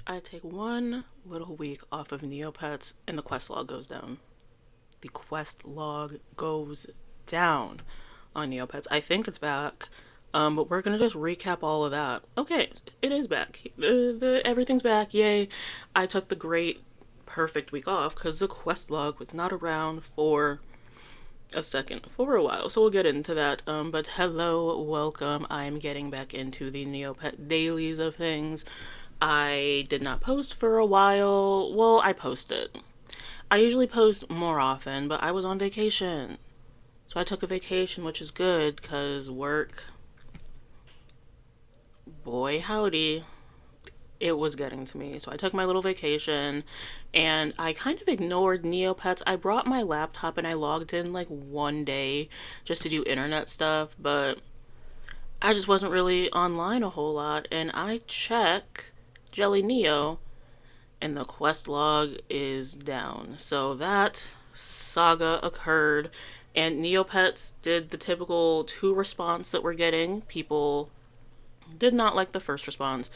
I take one little week off of Neopets and the quest log goes down. The quest log goes down on Neopets. I think it's back. But we're gonna just recap all of that. Okay, it is back. Everything's back. Yay! I took the great, perfect week off because the quest log was not around for for a while. So we'll get into that. But hello, welcome. I'm getting back into the Neopet dailies of things. I did not post for a while. Well, I posted. I usually post more often, but I was on vacation. So I took a vacation, which is good because work, boy howdy, it was getting to me. So I took my little vacation and I kind of ignored Neopets. I brought my laptop and I logged in like one day just to do internet stuff, but I just wasn't really online a whole lot. And I check Jelly Neo and the quest log is down. So that saga occurred, and Neopets did the typical two response that we're getting. People did not like the first response.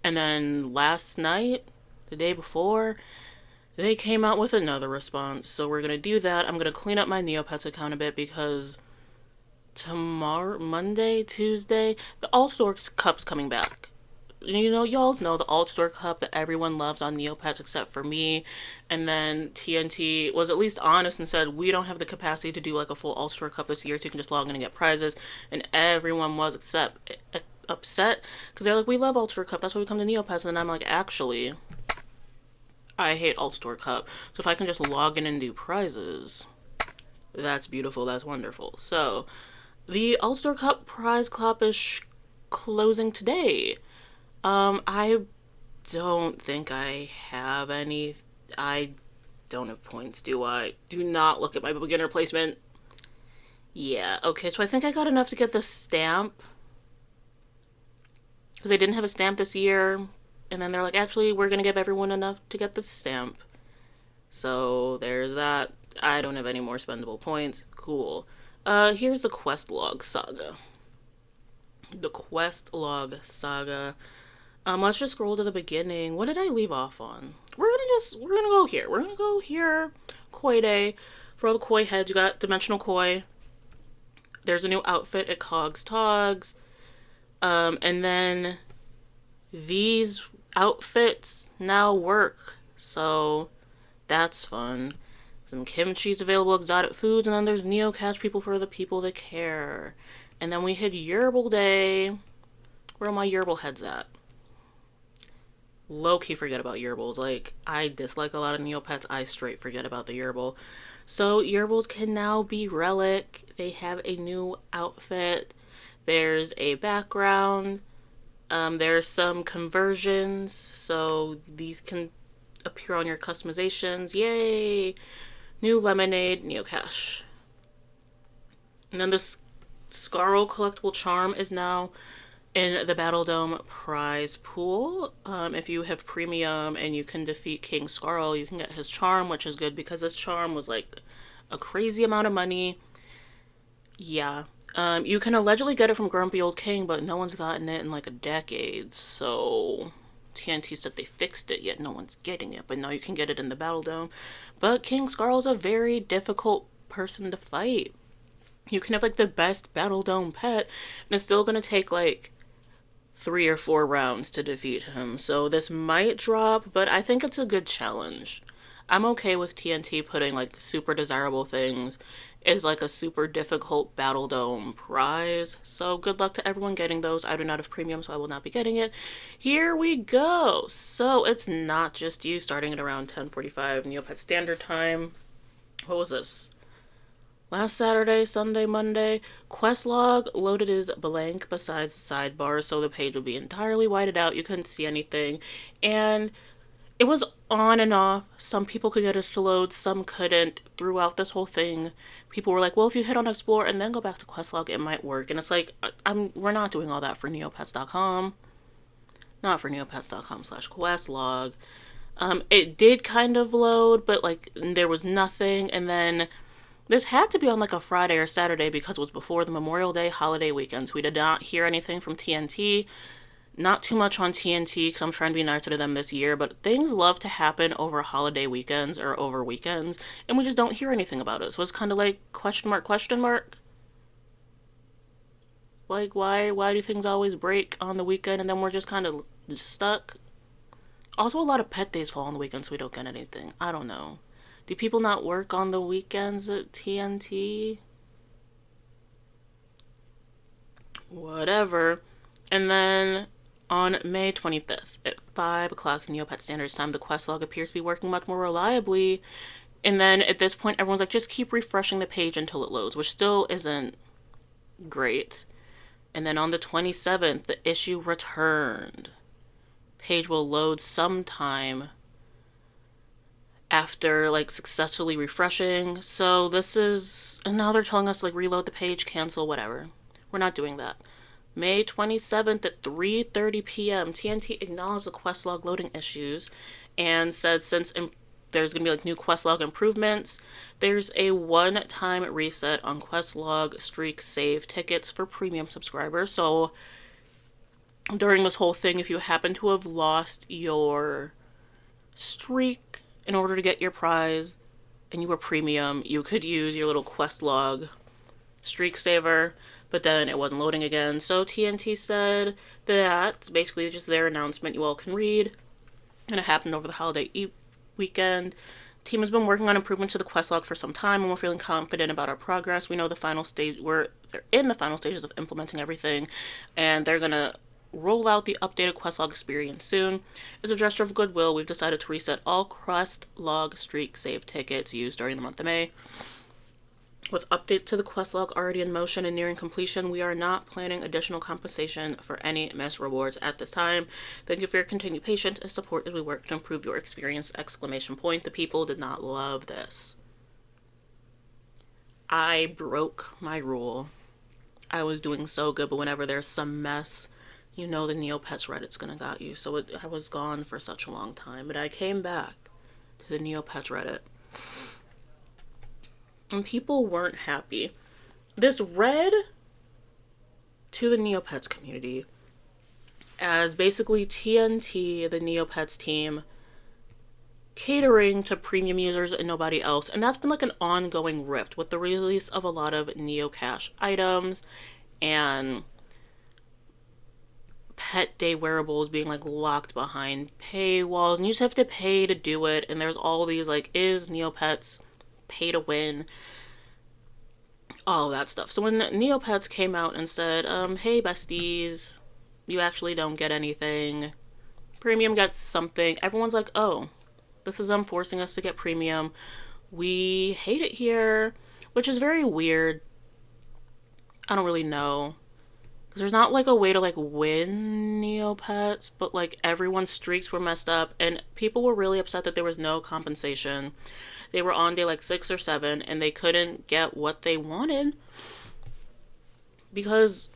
And then last night, the day before, they came out with another response. So we're going to do that. I'm going to clean up my Neopets account a bit because tomorrow, Monday, Tuesday, the All Sorts Cup's coming back. You know, y'all's know the All-Star Cup that everyone loves on Neopets except for me. And then TNT was at least honest and said, we don't have the capacity to do like a full All-Star Cup this year, so you can just log in and get prizes. And everyone was upset because they're like, we love All-Star Cup, that's why we come to Neopets. And I'm like, actually, I hate All-Star Cup. So if I can just log in and do prizes, that's beautiful, that's wonderful. So the All-Star Cup prize club is closing today. I don't think I have any. I don't have points, do I? Do not look at my beginner placement. Yeah, okay, so I think I got enough to get the stamp. Because they didn't have a stamp this year. And then they're like, actually, we're going to give everyone enough to get the stamp. So there's that. I don't have any more spendable points. Cool. Here's the quest log saga. The quest log saga. Let's just scroll to the beginning. What did I leave off on? We're gonna go here. We're gonna go here. Koi Day. For all the koi heads, you got Dimensional Koi. There's a new outfit at Cogs Togs. And then these outfits now work. So that's fun. Some kimchi's available, exotic foods, and then there's Neo Catch people for the people that care. And then we hit Yerbil Day. Where are my Yerbil heads at? Low-key forget about Yerbals. Like, I dislike a lot of Neopets. I straight forget about the Yerbal. So, Yerbals can now be Relic. They have a new outfit. There's a background. There's some conversions. So, these can appear on your customizations. Yay! New Lemonade, Neocash. And then the Scarl collectible charm is now in the Battle Dome prize pool. If you have premium and you can defeat King Scarl, you can get his charm, which is good because this charm was like a crazy amount of money. Yeah. You can allegedly get it from Grumpy Old King, but no one's gotten it in like a decade. So TNT said they fixed it, yet no one's getting it. But now you can get it in the Battle Dome. But King Scarl is a very difficult person to fight. You can have like the best Battle Dome pet, and it's still gonna take like 3 or 4 rounds to defeat him. So this might drop, but I think it's a good challenge. I'm okay with TNT putting like super desirable things is like a super difficult Battle Dome prize. So good luck to everyone getting those. I do not have premium, so I will not be getting it. Here we go. So it's not just you, starting at around 10:45 Neopet Standard Time. What was this? Last Saturday, Sunday, Monday, quest log loaded is blank besides the sidebar, so the page would be entirely whited out. You couldn't see anything. And it was on and off. Some people could get it to load, some couldn't. Throughout this whole thing, people were like, well, if you hit on explore and then go back to quest log, it might work. And it's like, we're not doing all that for neopets.com. Not for neopets.com/questlog. It did kind of load, but like there was nothing. And then this had to be on like a Friday or Saturday because it was before the Memorial Day holiday weekends. We did not hear anything from TNT. Not too much on TNT because I'm trying to be nicer to them this year, but things love to happen over holiday weekends or over weekends, and we just don't hear anything about it. So it's kind of like question mark, question mark. Like, why do things always break on the weekend and then we're just kind of stuck? Also, a lot of pet days fall on the weekend, so we don't get anything. I don't know. Do people not work on the weekends at TNT? Whatever. And then on May 25th at 5 o'clock Neopet Standards Time, the quest log appears to be working much more reliably. And then at this point, everyone's like, just keep refreshing the page until it loads, which still isn't great. And then on the 27th, the issue returned. Page will load sometime after like successfully refreshing. So this is, and now they're telling us like reload the page, cancel, whatever. We're not doing that. May 27th at 3:30 p.m. TNT acknowledged the quest log loading issues and said since there's going to be like new quest log improvements, there's a one-time reset on quest log streak save tickets for premium subscribers. So during this whole thing, if you happen to have lost your streak in order to get your prize and you were premium, you could use your little quest log streak saver, but then it wasn't loading again. So TNT said that basically just their announcement you all can read, and it happened over the holiday weekend. Team has been working on improvements to the quest log for some time, and we're feeling confident about our progress. We know they're in the final stages of implementing everything, and they're gonna roll out the updated quest log experience soon. As a gesture of goodwill, we've decided to reset all quest log streak save tickets used during the month of May. With updates to the quest log already in motion and nearing completion, we are not planning additional compensation for any missed rewards at this time. Thank you for your continued patience and support as we work to improve your experience! The people did not love this. I broke my rule. I was doing so good, but whenever there's some mess, you know the Neopets Reddit's gonna got you. So I was gone for such a long time, but I came back to the Neopets Reddit. And people weren't happy. This read to the Neopets community as basically TNT, the Neopets team, catering to premium users and nobody else. And that's been like an ongoing rift with the release of a lot of Neocash items and pet day wearables being like locked behind paywalls. And you just have to pay to do it. And there's all these like, is Neopets pay to win, all that stuff. So when Neopets came out and said, hey besties, you actually don't get anything, premium gets something, everyone's like, oh, this is them forcing us to get premium, we hate it here, which is very weird. I don't really know, because there's not like a way to like win Neopets, but like everyone's streaks were messed up and people were really upset that there was no compensation. They were on day like 6 or 7 and they couldn't get what they wanted because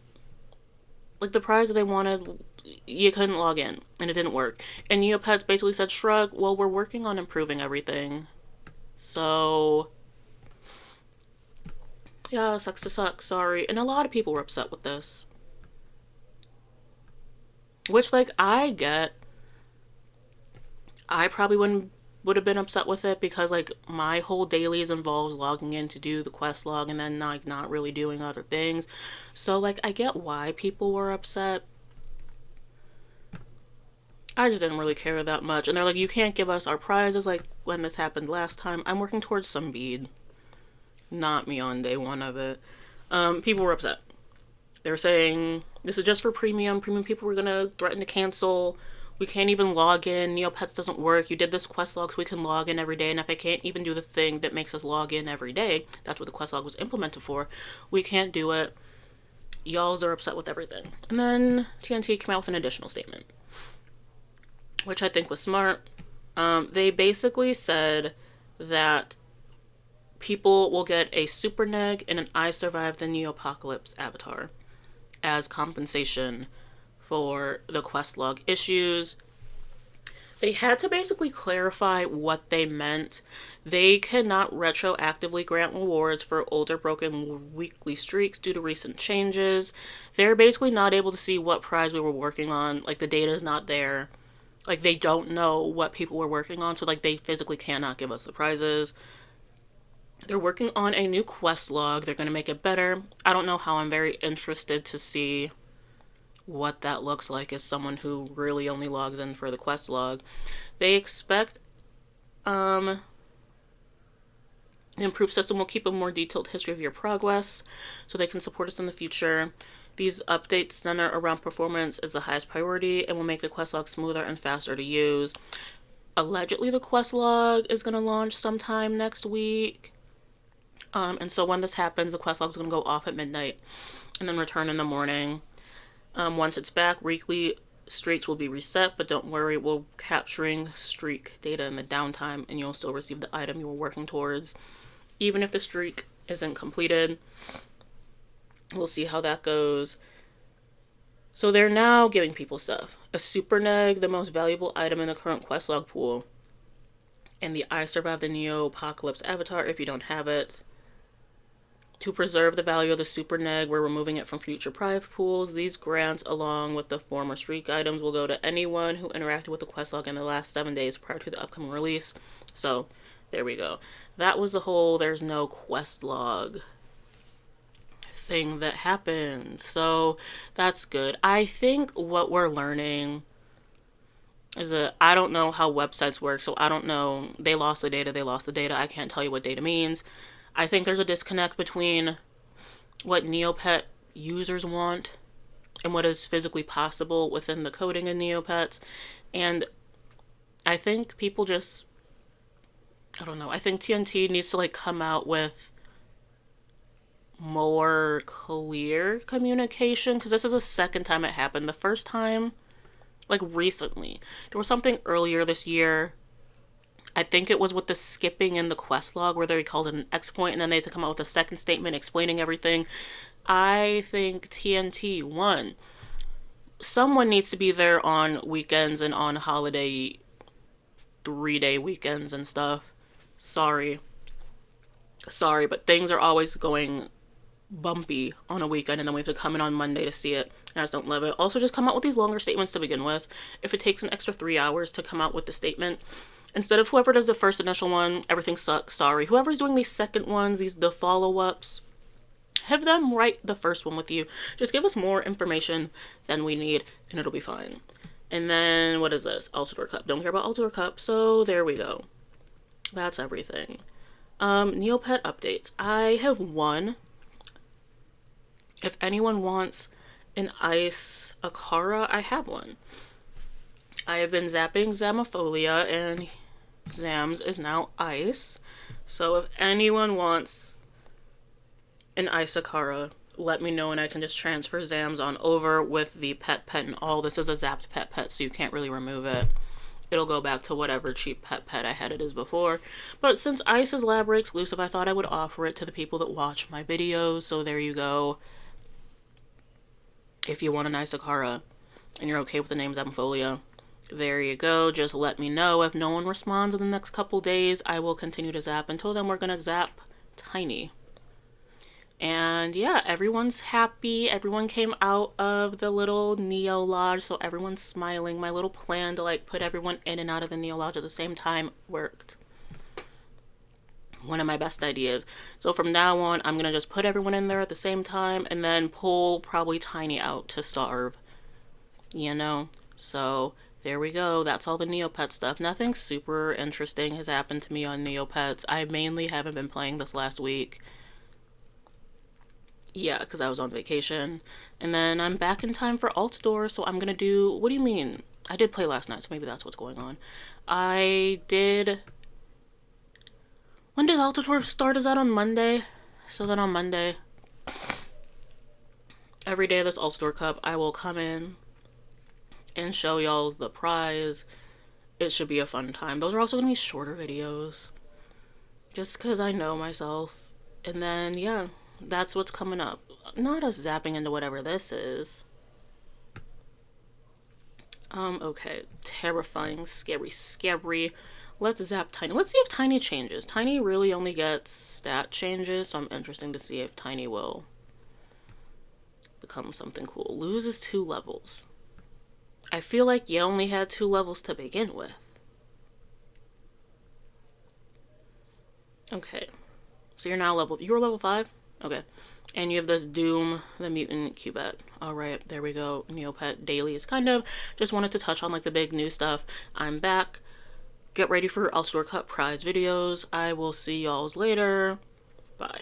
like the prize that they wanted, you couldn't log in and it didn't work. And Neopets basically said, shrug, well, we're working on improving everything. So yeah, sucks to suck, sorry. And a lot of people were upset with this, which like I get. I probably would have been upset with it because like my whole dailies involves logging in to do the quest log and then like not really doing other things. So like I get why people were upset. I just didn't really care that much. And they're like, you can't give us our prizes like when this happened last time. I'm working towards some bead. Not me on day 1 of it. People were upset. They were saying this is just for premium. Premium people were gonna threaten to cancel. We can't even log in. Neopets doesn't work. You did this quest log so we can log in every day. And if I can't even do the thing that makes us log in every day, that's what the quest log was implemented for, we can't do it. Y'alls are upset with everything. And then TNT came out with an additional statement, which I think was smart. They basically said that people will get a super neg and an I Survived the Neopocalypse avatar as compensation for the quest log issues. They had to basically clarify what they meant. They cannot retroactively grant rewards for older broken weekly streaks due to recent changes. They're basically not able to see what prize we were working on. Like, the data is not there. Like, they don't know what people were working on, so like they physically cannot give us the prizes. They're working on a new quest log. They're going to make it better. I don't know how. I'm very interested to see what that looks like as someone who really only logs in for the quest log. They expect the improved system will keep a more detailed history of your progress so they can support us in the future. These updates center around performance as the highest priority and will make the quest log smoother and faster to use. Allegedly, the quest log is going to launch sometime next week. And so when this happens, the quest log is going to go off at midnight and then return in the morning. Once it's back, weekly streaks will be reset, but don't worry, we're capturing streak data in the downtime and you'll still receive the item you were working towards. Even if the streak isn't completed, we'll see how that goes. So they're now giving people stuff. A super neg, the most valuable item in the current quest log pool. And the I Survived the Neo-Apocalypse avatar if you don't have it. To preserve the value of the super neg, we're removing it from future prize pools. These grants, along with the former streak items, will go to anyone who interacted with the quest log in the last 7 days prior to the upcoming release. So, there we go. That was the whole there's no quest log thing that happened. So, that's good. I think what we're learning is that I don't know how websites work, so I don't know. They lost the data. I can't tell you what data means. I think there's a disconnect between what Neopet users want and what is physically possible within the coding in Neopets. And I think people just, I don't know, I think TNT needs to like come out with more clear communication, because this is the second time it happened. The first time, like recently, there was something earlier this year. I think it was with the skipping in the quest log where they called it an X point and then they had to come out with a second statement explaining everything. I think TNT, one, someone needs to be there on weekends and on holiday 3-day weekends and stuff. Sorry. Sorry, but things are always going bumpy on a weekend and then we have to come in on Monday to see it. And I just don't love it. Also, just come out with these longer statements to begin with. If it takes an extra 3 hours to come out with the statement, instead of whoever does the first initial one, everything sucks, sorry. Whoever's doing these second ones, the follow-ups, have them write the first one with you. Just give us more information than we need, and it'll be fine. And then, what is this? Altador Cup. Don't care about Altador Cup, so there we go. That's everything. Neopet updates. I have one. If anyone wants an ice Akara, I have one. I have been zapping Zamofolia, and Zams is now ice. So if anyone wants an ice Akara, let me know and I can just transfer Zams on over with the pet and all. This is a zapped pet, so you can't really remove it. It'll go back to whatever cheap pet I had it as before. But since ice is library exclusive, I thought I would offer it to the people that watch my videos. So there you go. If you want an ice Akara and you're okay with the name Zamofolia, there you go. Just let me know. If no one responds in the next couple days, I will continue to zap. Until then, we're going to zap Tiny. And yeah, everyone's happy. Everyone came out of the little Neo Lodge, so everyone's smiling. My little plan to like put everyone in and out of the Neo Lodge at the same time worked. One of my best ideas. So from now on, I'm going to just put everyone in there at the same time and then pull probably Tiny out to starve. You know? So there we go. That's all the Neopet stuff. Nothing super interesting has happened to me on Neopets. I mainly haven't been playing this last week. Yeah, because I was on vacation. And then I'm back in time for Altador, so I'm going to do... What do you mean? I did play last night, so maybe that's what's going on. I did... When does Altador start? Is that on Monday? So then on Monday, every day of this Altador Cup, I will come in and show y'all the prize. It should be a fun time. Those are also going to be shorter videos. Just because I know myself. And then, yeah, that's what's coming up. Not us zapping into whatever this is. Okay. Terrifying, scary, scary. Let's zap Tiny. Let's see if Tiny changes. Tiny really only gets stat changes, so I'm interested to see if Tiny will become something cool. Loses 2 levels. I feel like you only had 2 levels to begin with. Okay. So you're level 5? Okay. And you have this Doom, the mutant Cubet. Alright, there we go. Neopet dailies. Kind of just wanted to touch on like the big new stuff. I'm back. Get ready for Elsewhere Cut prize videos. I will see y'all's later. Bye.